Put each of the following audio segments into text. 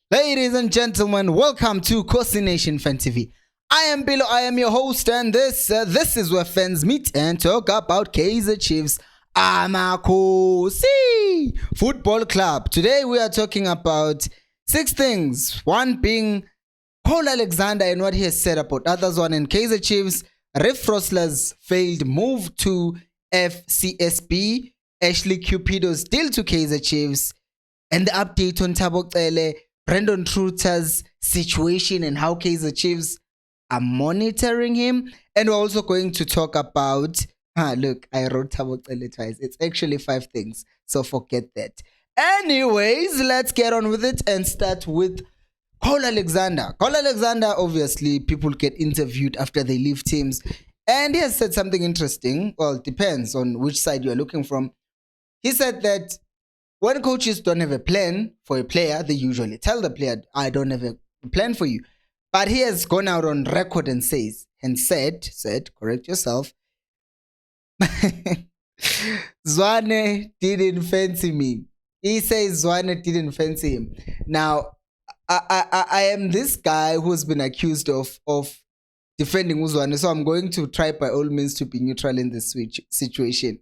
Ladies and gentlemen, welcome to Khosi Nation Fan TV. I am Bilo, I am your host, and this is where fans meet and talk about Kaizer Chiefs. Khosi Football Club. Today we are talking about 6 things. One being Paul Alexander and what he has said about others. One in Kaizer Chiefs, Riff Rosler's failed move to FCSB, Ashley Cupido's deal to Kaizer Chiefs, and the update on Cele, Brandon Trutter's situation and how Kaizer Chiefs are monitoring him. And we're also going to talk about, look, I wrote Cele twice. It's actually 5 things, so forget that. Anyways, let's get on with it and start with Paul Alexander. Paul Alexander, obviously, people get interviewed after they leave teams. And he has said something interesting. Well, it depends on which side you're looking from. He said that when coaches don't have a plan for a player, they usually tell the player, I don't have a plan for you. But he has gone out on record and said, correct yourself, Zwane didn't fancy me. He says Zwane didn't fancy him. Now, I am this guy who's been accused of defending Uzwane, so I'm going to try by all means to be neutral in this situation.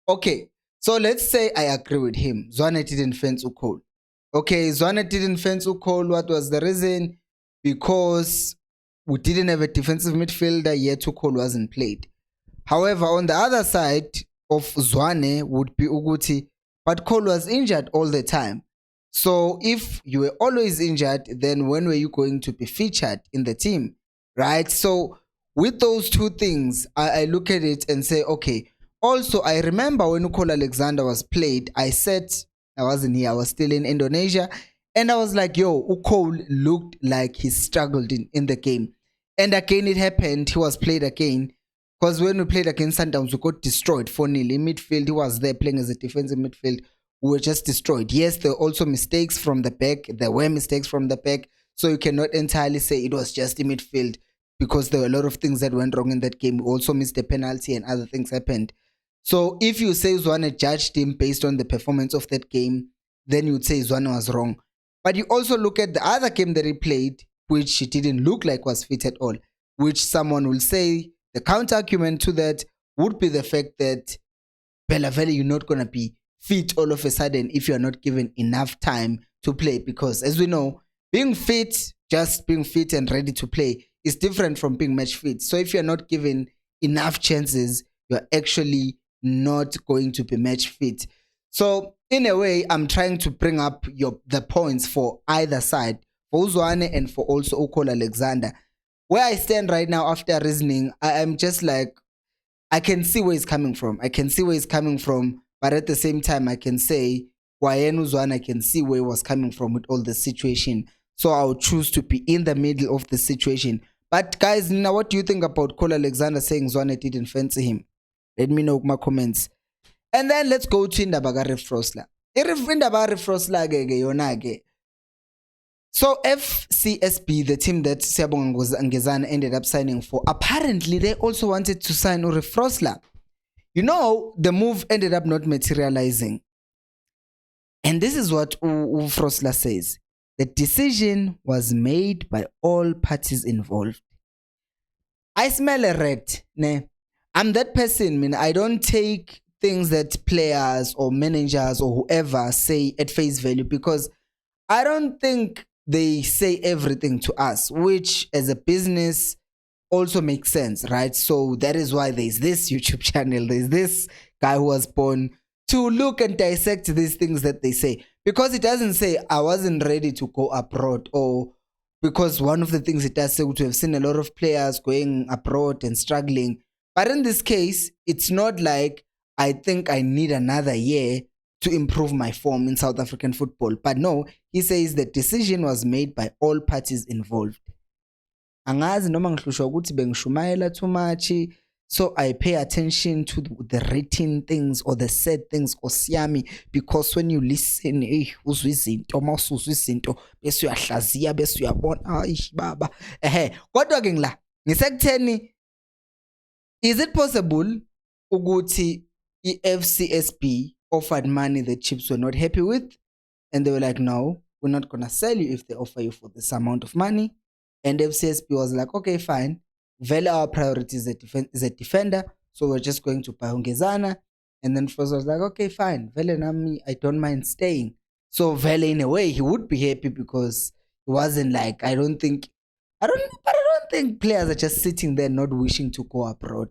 Okay. So let's say I agree with him. Zwane didn't fence Ukol. Okay, Zwane didn't fence Ukol. What was the reason? Because we didn't have a defensive midfielder yet. Ukol wasn't played. However, on the other side of Zwane would be Uguti, but Cole was injured all the time. So if you were always injured, then when were you going to be featured in the team? Right? So with those two things, I look at it and say, okay. Also, I remember when Paul Alexander was played, I said, I wasn't here, I was still in Indonesia, and I was like, yo, Ukol looked like he struggled in the game. And again, it happened, he was played again, because when we played against Sundowns, we got destroyed 4-0. In midfield, he was there playing as a defensive midfield, we were just destroyed. Yes, there were also mistakes from the back, so you cannot entirely say it was just in midfield, because there were a lot of things that went wrong in that game. We also missed the penalty and other things happened. So if you say Zwane judged him based on the performance of that game, then you'd say Zwane was wrong. But you also look at the other game that he played, which he didn't look like was fit at all, which someone will say the counter argument to that would be the fact that Bella Valley, you're not going to be fit all of a sudden if you're not given enough time to play. Because as we know, just being fit and ready to play is different from being match fit. So if you're not given enough chances, you're actually not going to be match fit. So in a way, I'm trying to bring up the points for either side, for Zwane and for also Paul Alexander. Where I stand right now after reasoning, I'm just like, I can see where he's coming from. But at the same time, I can say, Zwane, I can see where he was coming from with all the situation. So I'll choose to be in the middle of the situation. But guys, now what do you think about Paul Alexander saying Zwane didn't fancy him? Let me know in my comments. And then let's go to Indaba Riff Rosler. Indaba Riff Rosler So FCSB, the team that Siyabonga Ngezana ended up signing for, apparently they also wanted to sign Riff Rosler. You know, the move ended up not materializing. And this is what Rosler says. The decision was made by all parties involved. I smell a rat, ne? I'm that person, I don't take things that players or managers or whoever say at face value, because I don't think they say everything to us, which as a business also makes sense, right? So that is why there's this YouTube channel, there's this guy who was born to look and dissect these things that they say, because it doesn't say I wasn't ready to go abroad, or because one of the things it does say to have seen a lot of players going abroad and struggling. But in this case, it's not like I think I need another year to improve my form in South African football. But no, he says the decision was made by all parties involved. Angazi noma ngihlushwa ukuthi bengishumayela too much, so I pay attention to the written things or the said things osiyami, because when you listen, uzwa izinto, mawusuzwa izinto bese uyahlaziya bese uyabona baba kodwa ke ngila ngisekutheni, is it possible ukuthi i-FCSB offered money the Chiefs were not happy with, and they were like, no, we're not gonna sell you if they offer you for this amount of money. And FCSB was like, okay, fine. Vele our priority is a defender, so we're just going to buy Ungezana. And then Foz was like, okay, fine. Vele nami, I don't mind staying. So Vele, in a way, he would be happy because it wasn't like, I don't think players are just sitting there not wishing to go abroad.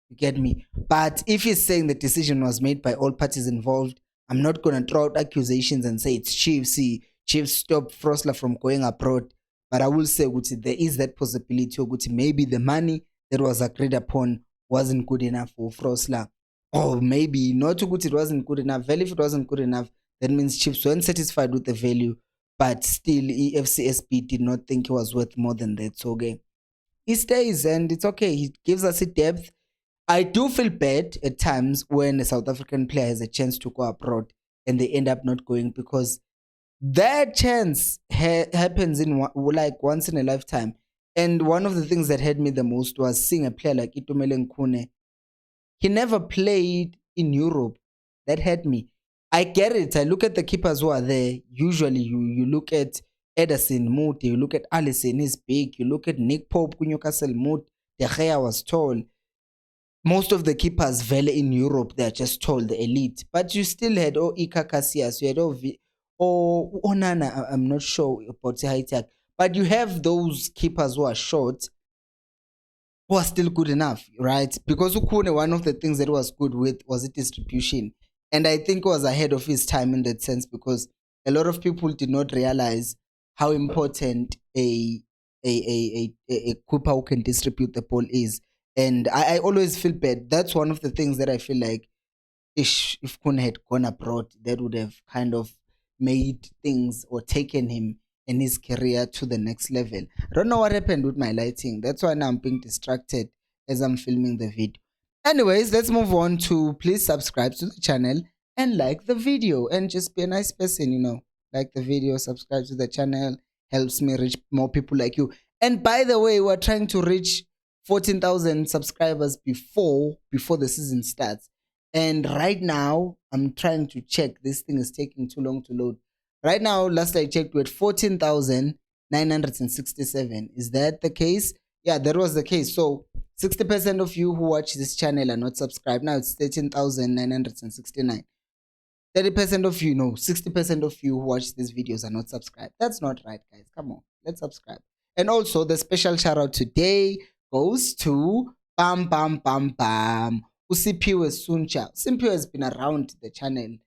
You get me? But if he's saying the decision was made by all parties involved, I'm not going to throw out accusations and say it's Chiefs. See, Chiefs stopped Frosler from going abroad. But I will say, there is that possibility, maybe the money that was agreed upon wasn't good enough for Frosler. Or maybe not it wasn't good enough. Well, if it wasn't good enough, that means Chiefs weren't satisfied with the value. But still, FCSB did not think it was worth more than that. So, okay, he stays and it's okay. He gives us a depth. I do feel bad at times when a South African player has a chance to go abroad and they end up not going, because that chance happens in like once in a lifetime. And one of the things that hurt me the most was seeing a player like Itumeleng Khune. He never played in Europe. That hurt me. I get it. I look at the keepers who are there. Usually you look at Ederson Moot, you look at Allison, he's big. You look at Nick Pope, Newcastle Moot, De Gea was tall. Most of the keepers vele in Europe, they're just tall, the elite. But you still had Ika Casillas, you had Onana, I'm not sure about the high tech. But you have those keepers who are short, who are still good enough, right? Because Ukune, one of the things that was good with was the distribution. And I think it was ahead of his time in that sense, because a lot of people did not realize how important a keeper who can distribute the ball is. And I always feel bad. That's one of the things that I feel like if Kun had gone abroad, that would have kind of made things or taken him and his career to the next level. I don't know what happened with my lighting. That's why now I'm being distracted as I'm filming the video. Anyways, let's move on to please subscribe to the channel and like the video and just be a nice person, like the video, subscribe to the channel, helps me reach more people like you. And by the way, we're trying to reach 14,000 subscribers before the season starts. And right now, I'm trying to check. This thing is taking too long to load. Right now, last I checked, we're at 14,967. Is that the case? Yeah, that was the case. So 60% of you who watch this channel are not subscribed. Now it's 13,969. 30% of you, no, 60% of you who watch these videos are not subscribed. That's not right, guys. Come on, let's subscribe. And also, the special shout out today goes to Usipiwe Suncha. Simpiwe has been around the channel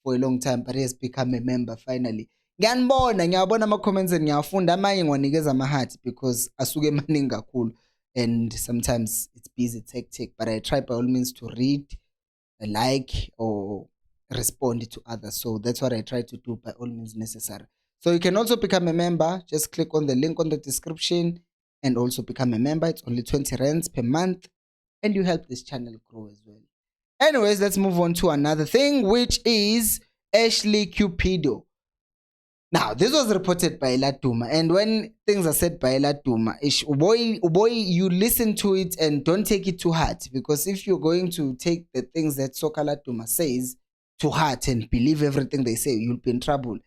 for a long time, but he has become a member finally. Ngiyabona ama-comments and ngiyafunda amanye ngiwanikeza ama-heart because asuke maningi kakhulu and sometimes it's busy, it's hectic, but I try by all means to read, like, or respond to others. So that's what I try to do by all means necessary. So you can also become a member. Just click on the link on the description and also become a member. It's only 20 rands per month and you help this channel grow as well. Anyways, let's move on to another thing, which is Ashley Cupido. Now, this was reported by Laduma, and when things are said by Laduma, boy, you listen to it and don't take it too hard, because if you're going to take the things that Soka Laduma says to heart and believe everything they say, you'll be in trouble.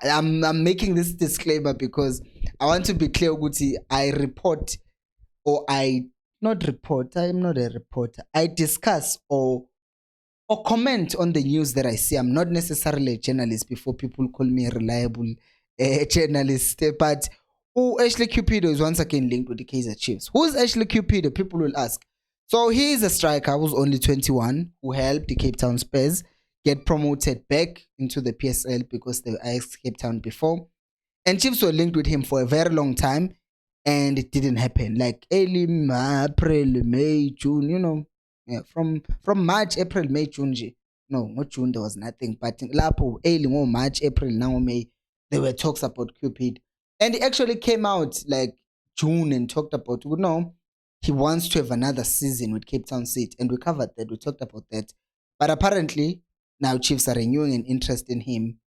I'm making this disclaimer because I want to be clear, Guti. I report, or I not report. I am not a reporter. I discuss or comment on the news that I see. I'm not necessarily a journalist before people call me a reliable journalist. But Ashley Cupido is once again linked with the Kaizer Chiefs. Who's Ashley Cupido? People will ask. So he is a striker who's only 21 who helped the Cape Town Spurs get promoted back into the PSL because they were Ajax Cape Town before. And Chiefs were linked with him for a very long time and it didn't happen. Like early April, May, June, yeah, from March, April, May, June. No, not June, there was nothing. But Lapo, early March, April, now May, there were talks about Cupid. And he actually came out like June and talked about, he wants to have another season with Cape Town City. And we covered that, we talked about that. But apparently, now Chiefs are renewing an interest in him.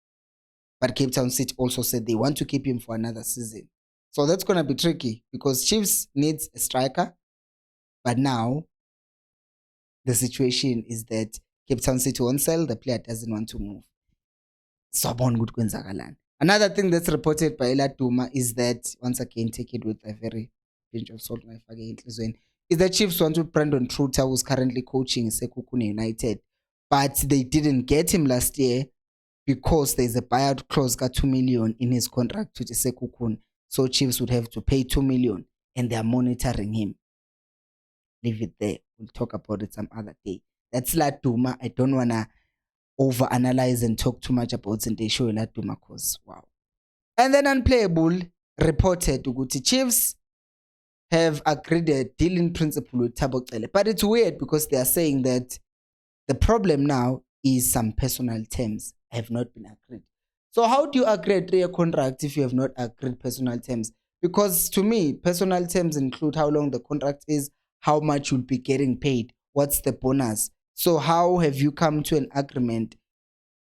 But Cape Town City also said they want to keep him for another season. So that's going to be tricky because Chiefs needs a striker. But now, the situation is that Cape Town City won't sell, the player doesn't want to move. So, Another thing that's reported by Duma is that, once again, take it with a very pinch of salt, is that Chiefs want to Brandon Truter, who's currently coaching Sekhukhune United, but they didn't get him last year because there's a buyout clause got 2 million in his contract to Sekhukhune. So Chiefs would have to pay 2 million and they're monitoring him. Leave it there. We'll talk about it some other day. That's Duma. I don't wanna overanalyze and talk too much about it. They show Duma cause wow. And then Unplayable reported to Chiefs have agreed a deal in principle with Thabo Cele. But it's weird because they are saying that the problem now is some personal terms have not been agreed. So how do you agree a 3-year contract if you have not agreed personal terms? Because to me, personal terms include how long the contract is, how much you'll be getting paid, what's the bonus. So how have you come to an agreement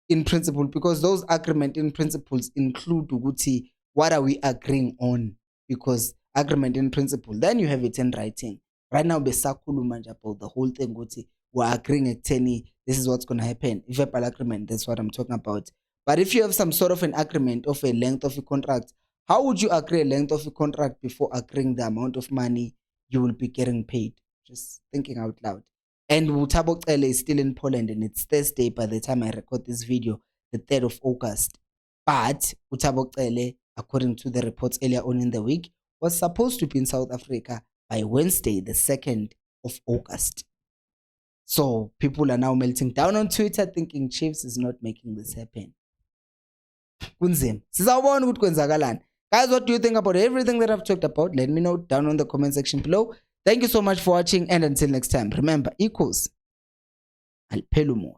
in principle? Because those agreement in principles include Uguti, what are we agreeing on? Because agreement in principle, then you have it in writing. Right now, besakhuluma about the whole thing. Uguti, we're agreeing at 10, this is what's going to happen. Verbal agreement, that's what I'm talking about. But if you have some sort of an agreement of a length of a contract, how would you agree a length of a contract before agreeing the amount of money you will be getting paid? Just thinking out loud. And Thabo Cele is still in Poland, and it's Thursday by the time I record this video, the 3rd of August. But Thabo Cele, according to the reports earlier on in the week, was supposed to be in South Africa by Wednesday, the 2nd of August. So people are now melting down on Twitter thinking Chiefs is not making this happen. Kunzima. Guys, what do you think about everything that I've talked about? Let me know down on the comment section below. Thank you so much for watching, and until next time, remember, equals Alpelumo.